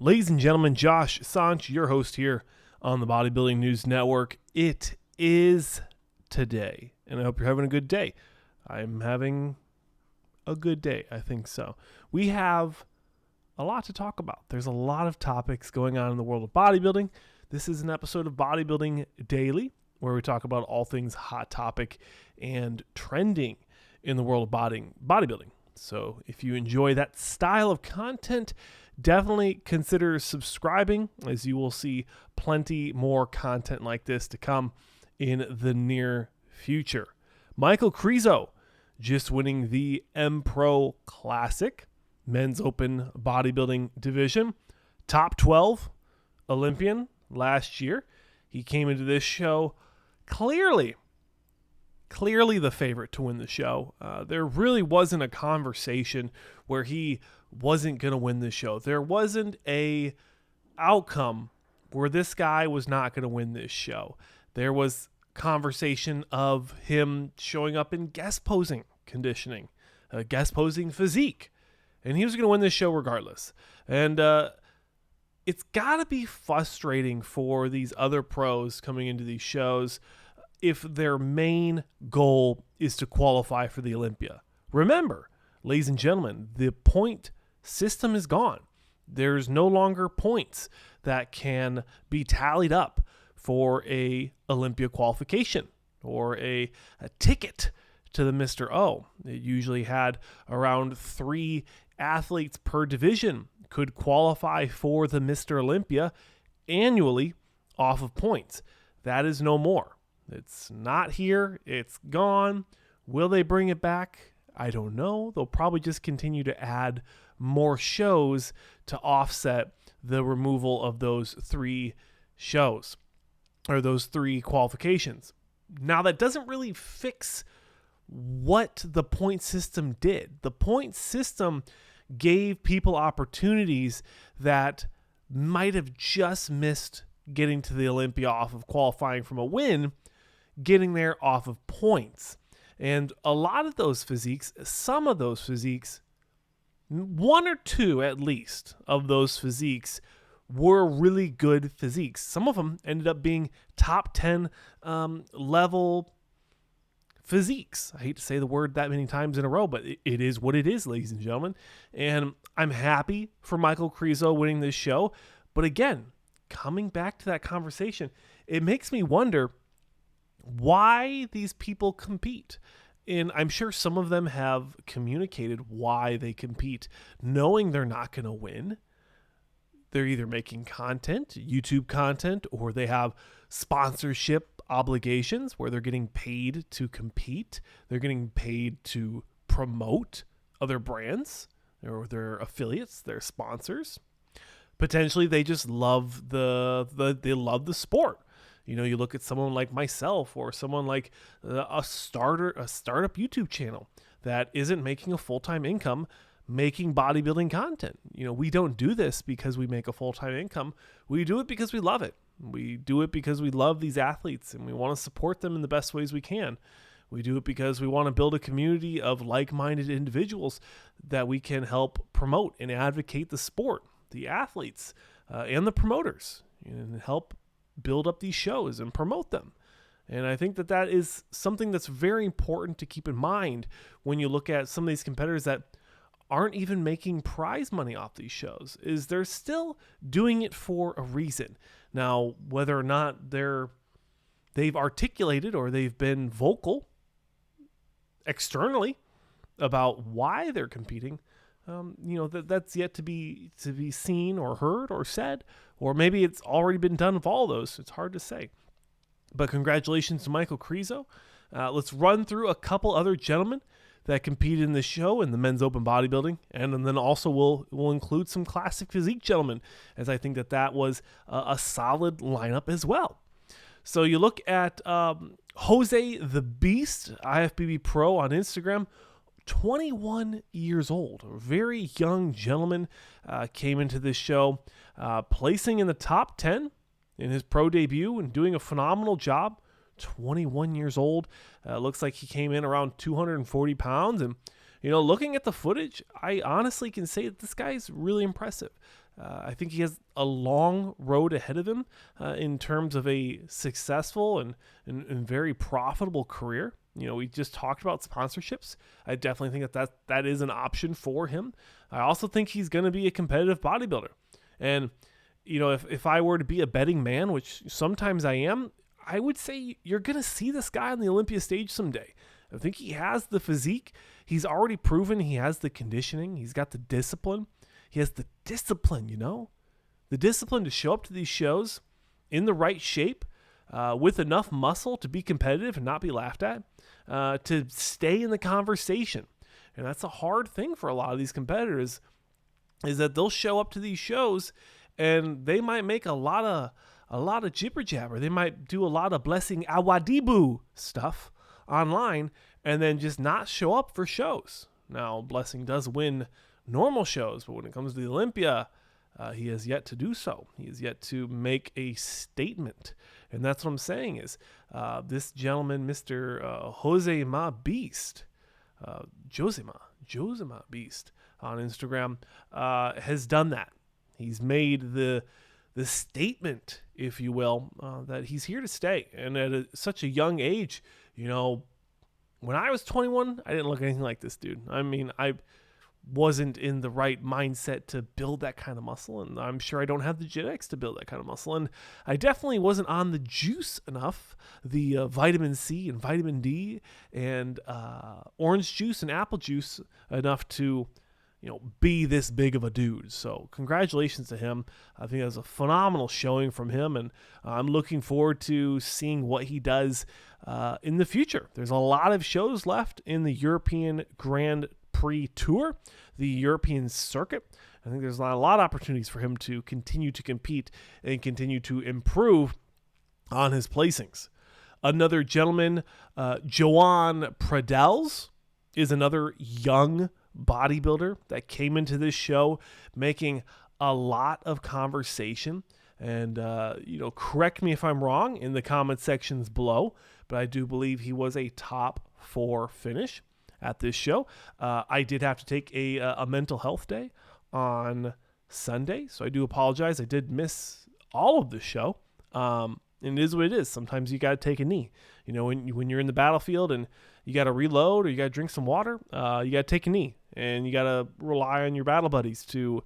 Ladies and gentlemen, Josh Sanch, your host here on the Bodybuilding News Network. It is today, and I hope you're having a good day. I'm having a good day, I think so. We have a lot to talk about. There's a lot of topics going on in the world of bodybuilding. This is an episode of Bodybuilding Daily, where we talk about all things hot topic and trending in the world of bodybuilding. So if you enjoy that style of content, definitely consider subscribing, as you will see plenty more content like this to come in the near future. Michal Krizo just winning the Empro Classic, men's open bodybuilding division. Top 12 Olympian last year. He came into this show clearly the favorite to win the show. There really wasn't a conversation where he wasn't going to win the show. There wasn't a outcome where this guy was not going to win this show. There was conversation of him showing up in guest posing conditioning, guest posing physique, and he was going to win this show regardless. And it's got to be frustrating for these other pros coming into these shows if their main goal is to qualify for the Olympia. Remember, ladies and gentlemen, the point system is gone. There's no longer points that can be tallied up for a Olympia qualification or a ticket to the Mr. O. It usually had around 3 athletes per division could qualify for the Mr. Olympia annually off of points. That is no more. It's not here. It's gone. Will they bring it back? I don't know. They'll probably just continue to add more shows to offset the removal of those 3 shows or those 3 qualifications. Now, that doesn't really fix what the point system did. The point system gave people opportunities that might have just missed getting to the Olympia off of qualifying from a win, getting there off of points. And a lot of those physiques, some of those physiques, 1 or 2 at least of those physiques were really good physiques. Some of them ended up being top 10 level physiques. I hate to say the word that many times in a row, but it is what it is, ladies and gentlemen. And I'm happy for Michal Krizo winning this show. But again, coming back to that conversation, it makes me wonder why these people compete. And I'm sure some of them have communicated why they compete, knowing they're not going to win. They're either making content, YouTube content, or they have sponsorship obligations where they're getting paid to compete. They're getting paid to promote other brands or their affiliates, their sponsors. Potentially, they just love they love the sport. You know, you look at someone like myself or someone like a startup YouTube channel that isn't making a full-time income making bodybuilding content. You know, we don't do this because we make a full-time income. We do it because we love it. We do it because we love these athletes and we want to support them in the best ways we can. We do it because we want to build a community of like-minded individuals that we can help promote and advocate the sport, the athletes, and the promoters, and help build up these shows and promote them. And I think that is something that's very important to keep in mind when you look at some of these competitors that aren't even making prize money off these shows, is they're still doing it for a reason. Now, whether or not they've articulated or they've been vocal externally about why they're competing, that's yet to be seen or heard or said, or maybe it's already been done with all those. It's hard to say. But congratulations to Michal Krizo. Let's run through a couple other gentlemen that competed in the show in the men's open bodybuilding, and then also we'll include some classic physique gentlemen, as I think that was a solid lineup as well. So you look at Jose the Beast, IFBB Pro on Instagram, 21 years old, a very young gentleman, came into this show, placing in the top 10 in his pro debut and doing a phenomenal job. 21 years old. Looks like he came in around 240 pounds. And, looking at the footage, I honestly can say that this guy's really impressive. I think he has a long road ahead of him in terms of a successful and very profitable career. We just talked about sponsorships. I definitely think that is an option for him. I also think he's going to be a competitive bodybuilder. And, if I were to be a betting man, which sometimes I am, I would say you're going to see this guy on the Olympia stage someday. I think he has the physique. He's already proven he has the conditioning. He's got the discipline. He has the discipline, the discipline to show up to these shows in the right shape, with enough muscle to be competitive and not be laughed at, to stay in the conversation. And that's a hard thing for a lot of these competitors, is that they'll show up to these shows and they might make a lot of jibber jabber. They might do a lot of blessing awadibu stuff online and then just not show up for shows. Now, Blessing does win normal shows, but when it comes to the Olympia, he has yet to do so. He has yet to make a statement. And that's what I'm saying is this gentleman, Mr. Josema Beast, Josema Beast on Instagram, has done that. He's made the statement, if you will, that he's here to stay. And at such a young age, when I was 21, I didn't look anything like this dude. I mean, I wasn't in the right mindset to build that kind of muscle, and I'm sure I don't have the genetics to build that kind of muscle, and I definitely wasn't on the juice enough, the vitamin C and vitamin D and orange juice and apple juice enough to be this big of a dude. So congratulations to him. I think that was a phenomenal showing from him, and I'm looking forward to seeing what he does in the future. There's a lot of shows left in the European Grand Prix Tour, the European circuit. I think there's a lot of opportunities for him to continue to compete and continue to improve on his placings. Another gentleman, Joanne Pradels, is another young bodybuilder that came into this show making a lot of conversation. And, correct me if I'm wrong in the comment sections below, but I do believe he was a top 4 finish at this show. I did have to take a mental health day on Sunday, so I do apologize. I did miss all of the show. And it is what it is. Sometimes you got to take a knee. When you're in the battlefield and you got to reload or you got to drink some water, you got to take a knee, and you got to rely on your battle buddies to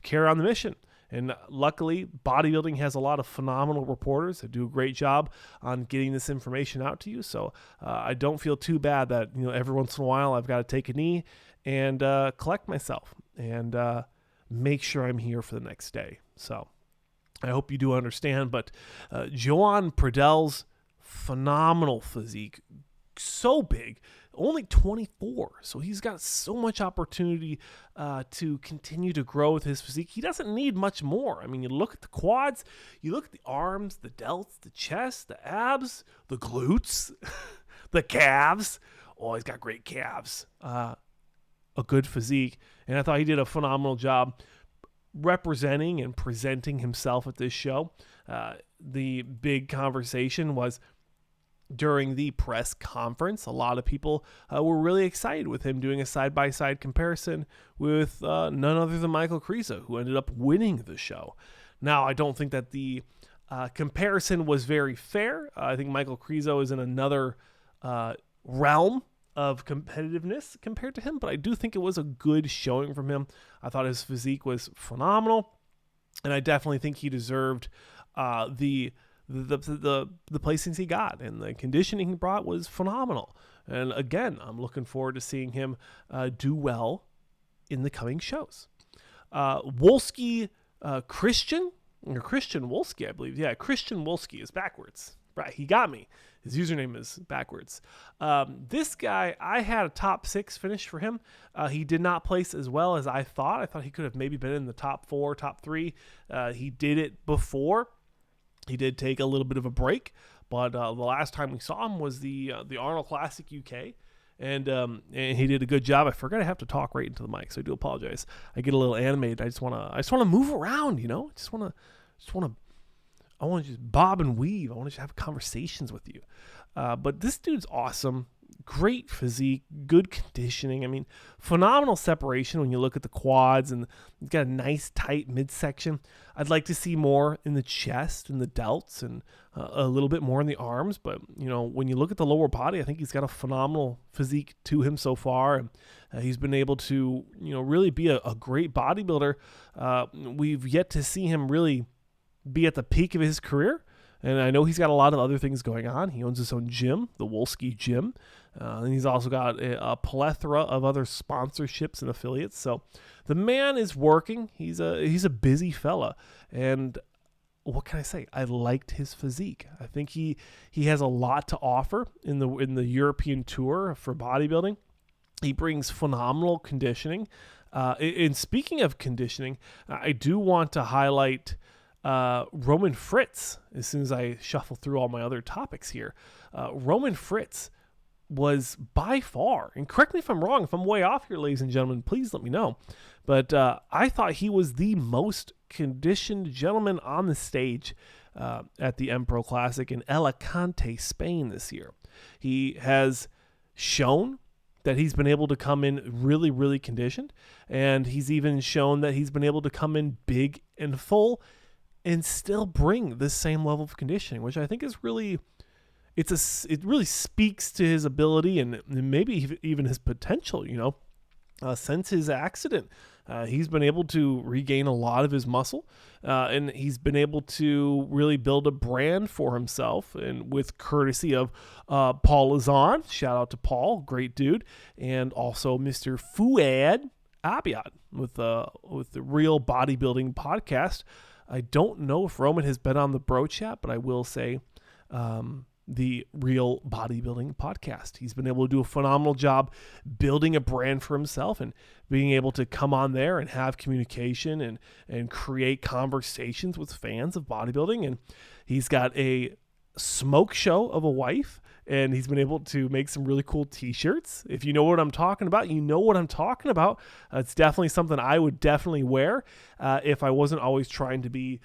carry on the mission. And luckily, bodybuilding has a lot of phenomenal reporters that do a great job on getting this information out to you. So I don't feel too bad that every once in a while I've got to take a knee and collect myself and make sure I'm here for the next day. So I hope you do understand. But Joanne Pradels, phenomenal physique, so big. Only 24, so he's got so much opportunity to continue to grow with his physique. He doesn't need much more. I mean, you look at the quads, you look at the arms, the delts, the chest, the abs, the glutes, the calves. Oh, he's got great calves. A good physique, and I thought he did a phenomenal job representing and presenting himself at this show. The big conversation was during the press conference. A lot of people were really excited with him doing a side-by-side comparison with none other than Michal Krizo, who ended up winning the show. Now, I don't think that the comparison was very fair. I think Michal Krizo is in another realm of competitiveness compared to him, but I do think it was a good showing from him. I thought his physique was phenomenal, and I definitely think he deserved the placings he got, and the conditioning he brought was phenomenal. And again, I'm looking forward to seeing him do well in the coming shows. Wolski, Christian Wolski, I believe. Yeah, Christian Wolski is backwards. Right, he got me. His username is backwards. This guy, I had a top 6 finish for him. He did not place as well as I thought. I thought he could have maybe been in the top 4, top 3. He did it before. He did take a little bit of a break, but the last time we saw him was the Empro Classic UK, and he did a good job. I forgot I have to talk right into the mic, so I do apologize. I get a little animated. I just want to move around, I want to just bob and weave. I want to just have conversations with you. But this dude's awesome. great physique, good conditioning. I mean, phenomenal separation when you look at the quads, and he's got a nice tight midsection. I'd like to see more in the chest and the delts, and a little bit more in the arms. But, when you look at the lower body, I think he's got a phenomenal physique to him so far. And he's been able to, really be a great bodybuilder. We've yet to see him really be at the peak of his career. And I know he's got a lot of other things going on. He owns his own gym, the Wolski gym. And he's also got a plethora of other sponsorships and affiliates. So the man is working. He's a busy fella. And what can I say? I liked his physique. I think he has a lot to offer in the European tour for bodybuilding. He brings phenomenal conditioning. And speaking of conditioning, I do want to highlight Roman Fritz as soon as I shuffle through all my other topics here. Roman Fritz was by far, and correct me if I'm wrong, if I'm way off here, ladies and gentlemen, please let me know. But I thought he was the most conditioned gentleman on the stage at the Empro Classic in Alicante, Spain this year. He has shown that he's been able to come in really, really conditioned, and he's even shown that he's been able to come in big and full and still bring the same level of conditioning, which I think is really, it really speaks to his ability and maybe even his potential. Since his accident, he's been able to regain a lot of his muscle, and he's been able to really build a brand for himself, and with courtesy of Paul Lazan. Shout out to Paul, great dude, and also Mr. Fouad Abiad with the Real Bodybuilding podcast. I don't know if Roman has been on the Bro Chat, but I will say the Real Bodybuilding podcast. He's been able to do a phenomenal job building a brand for himself and being able to come on there and have communication and create conversations with fans of bodybuilding. And he's got a smoke show of a wife, and he's been able to make some really cool t-shirts. If you know what I'm talking about, you know what I'm talking about. It's definitely something I would definitely wear if I wasn't always trying to be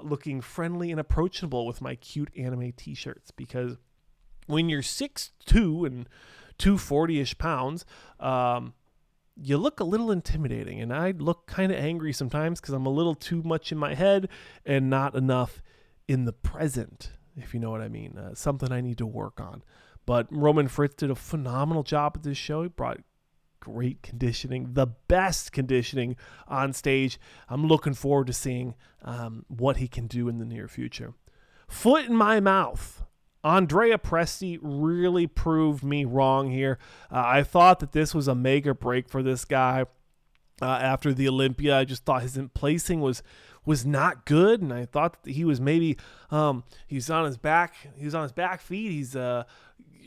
looking friendly and approachable with my cute anime t-shirts, because when you're 6'2" and 240-ish pounds, you look a little intimidating, and I look kind of angry sometimes because I'm a little too much in my head and not enough in the present, if you know what I mean. Something I need to work on. But Roman Fritz did a phenomenal job at this show. He brought great conditioning, the best conditioning on stage. I'm looking forward to seeing what he can do in the near future. Foot in my mouth. Andrea Presti really proved me wrong here. I thought that this was a make or break for this guy. After the Olympia, I just thought his placing was not good, and I thought that he was maybe he's on his back feet. He's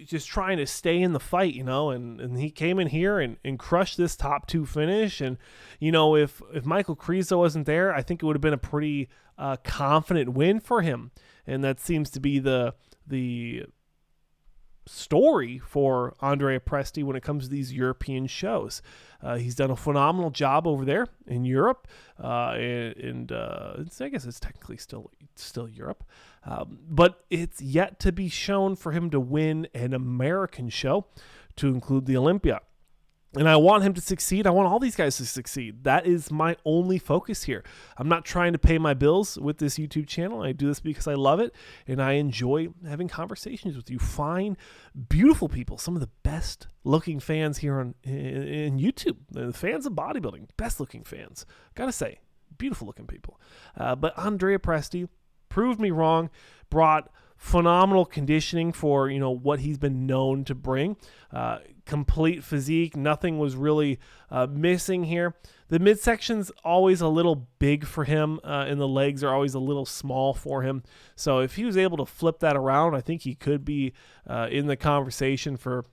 just trying to stay in the fight, and he came in here and crushed this top two finish. And if Michal Krizo wasn't there, I think it would have been a pretty confident win for him. And that seems to be the story for Andrea Presti when it comes to these European shows. He's done a phenomenal job over there in Europe, and I guess it's technically still Europe, but it's yet to be shown for him to win an American show, to include the Olympia. And I want him to succeed. I want all these guys to succeed. That is my only focus here. I'm not trying to pay my bills with this YouTube channel. I do this because I love it, and I enjoy having conversations with you fine, beautiful people, some of the best looking fans here in YouTube, the fans of bodybuilding, best looking fans. Gotta say, beautiful looking people. But Andrea Presti proved me wrong, brought phenomenal conditioning for what he's been known to bring. Complete physique, nothing was really missing here. The midsection's always a little big for him, and the legs are always a little small for him. So if he was able to flip that around, I think he could be in the conversation for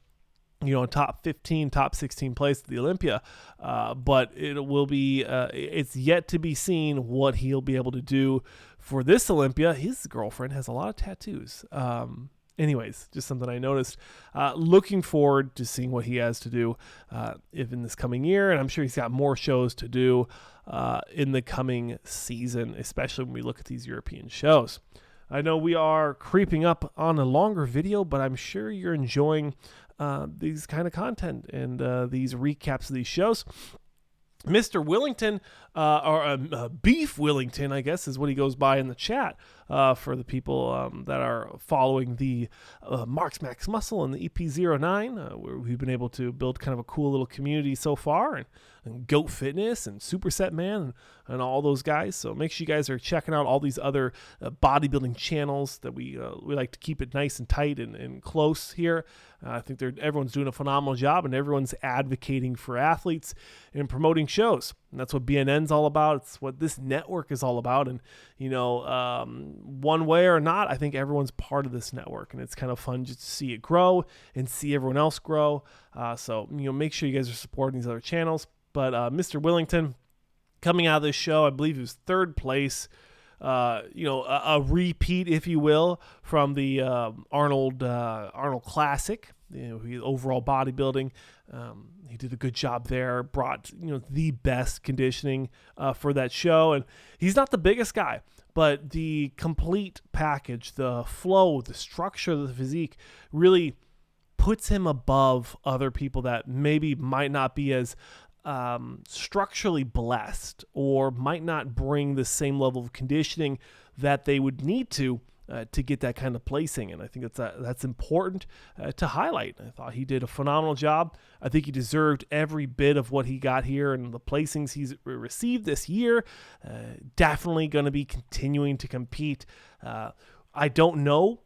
top 15, top 16 place at the Olympia. But it will be, it's yet to be seen what he'll be able to do for this Olympia. His girlfriend has a lot of tattoos. Anyways, just something I noticed. Looking forward to seeing what he has to do if in this coming year, and I'm sure he's got more shows to do in the coming season, especially when we look at these European shows. I know we are creeping up on a longer video, but I'm sure you're enjoying these kind of content and these recaps of these shows. Mr. Willington, or Beef Willington, I guess is what he goes by in the chat, for the people that are following the Marks Max Muscle and the EP09, where we've been able to build kind of a cool little community so far, and Goat Fitness and Superset Man and all those guys. So make sure you guys are checking out all these other bodybuilding channels that we like to keep it nice and tight and close here. I think everyone's doing a phenomenal job, and everyone's advocating for athletes and promoting shows. And that's what BNN's all about. It's what this network is all about. And, one way or not, I think everyone's part of this network. And it's kind of fun just to see it grow and see everyone else grow. So make sure you guys are supporting these other channels. But Mr. Willington, coming out of this show, I believe he was third place. A repeat, if you will, from the Arnold Classic. Overall bodybuilding, he did a good job there. Brought the best conditioning for that show, and he's not the biggest guy, but the complete package, the flow, the structure of the physique, really puts him above other people that maybe might not be as structurally blessed or might not bring the same level of conditioning that they would need to get that kind of placing. And I think that's important to highlight. I thought he did a phenomenal job. I think he deserved every bit of what he got here, and the placings he's received this year. Definitely going to be continuing to compete. I don't know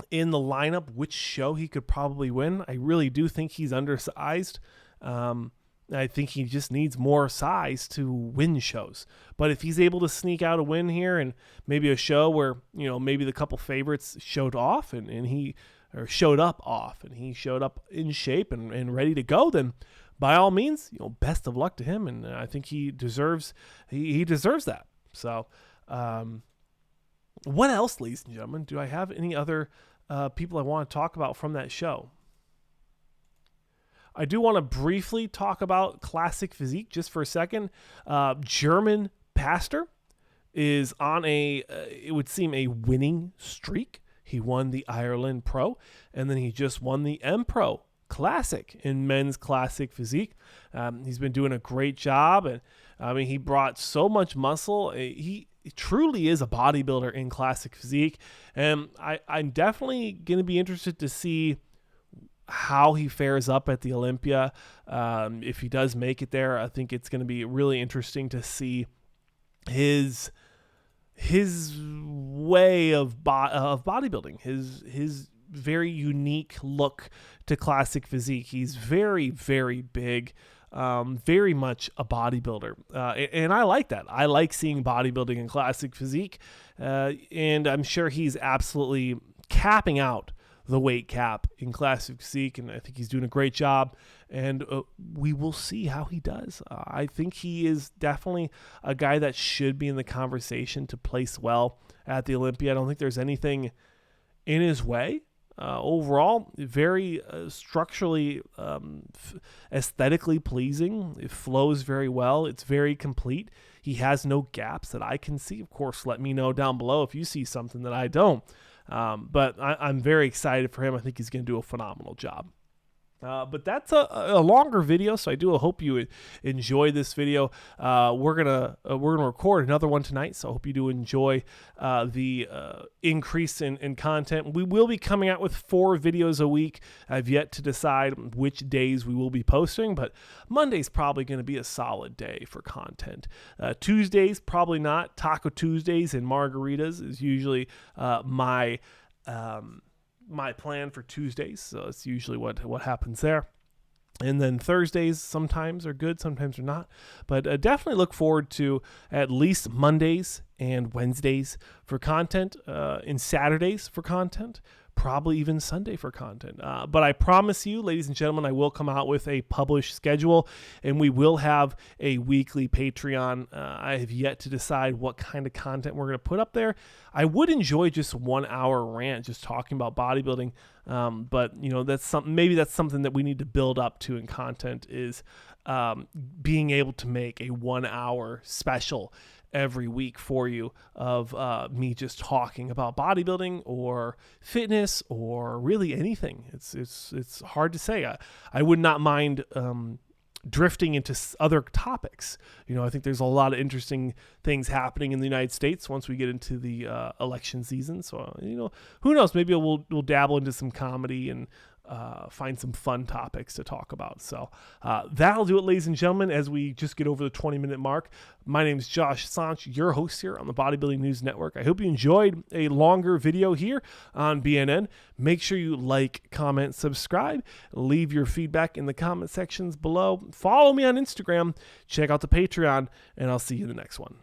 in the lineup which show he could probably win. I really do think he's undersized. I think he just needs more size to win shows. But if he's able to sneak out a win here, and maybe a show where, maybe the couple favorites showed off and he showed up in shape and ready to go, then by all means, best of luck to him. And I think he deserves that. So, what else, ladies and gentlemen? Do I have any other people I want to talk about from that show? I do want to briefly talk about Classic Physique just for a second. German Pastor is on it would seem a winning streak. He won the Ireland Pro, and then he just won the Empro Classic in men's Classic Physique. He's been doing a great job, and he brought so much muscle. He truly is a bodybuilder in Classic Physique, and I'm definitely going to be interested to see how he fares up at the Olympia. If he does make it there, I think it's going to be really interesting to see his way of bodybuilding, his very unique look to Classic Physique. He's very, very big, very much a bodybuilder. And I like that. I like seeing bodybuilding in Classic Physique. And I'm sure he's absolutely capping out the weight cap in Classic Physique, and I think he's doing a great job, and we will see how he does. I think he is definitely a guy that should be in the conversation to place well at the Olympia. I don't think there's anything in his way. Overall, very structurally, aesthetically pleasing. It flows very well. It's very complete. He has no gaps that I can see. Of course, let me know down below if you see something that I don't. But I'm very excited for him. I think he's going to do a phenomenal job. But that's a longer video, so I do hope you enjoy this video. We're gonna record another one tonight, so I hope you do enjoy the increase in content. We will be coming out with 4 videos a week. I've yet to decide which days we will be posting, but Monday's probably going to be a solid day for content. Tuesdays, probably not. Taco Tuesdays and margaritas is usually my plan for Tuesdays, so it's usually what happens there. And then Thursdays sometimes are good, sometimes are not. But definitely look forward to at least Mondays and Wednesdays for content, and Saturdays for content, probably even Sunday for content. But I promise you, ladies and gentlemen, I will come out with a published schedule, and we will have a weekly Patreon. I have yet to decide what kind of content we're going to put up there. I would enjoy just 1 hour rant, just talking about bodybuilding. But that's something that we need to build up to in content, is being able to make a 1 hour special every week for you of me just talking about bodybuilding or fitness or really anything. It's hard to say. I would not mind drifting into other topics. I think there's a lot of interesting things happening in the United States once we get into the election season. So, who knows? Maybe we'll dabble into some comedy and find some fun topics to talk about. So that'll do it, ladies and gentlemen, as we just get over the 20-minute mark. My name is Josh Sanch, your host here on the Bodybuilding News Network. I hope you enjoyed a longer video here on BNN. Make sure you like, comment, subscribe, leave your feedback in the comment sections below. Follow me on Instagram, check out the Patreon, and I'll see you in the next one.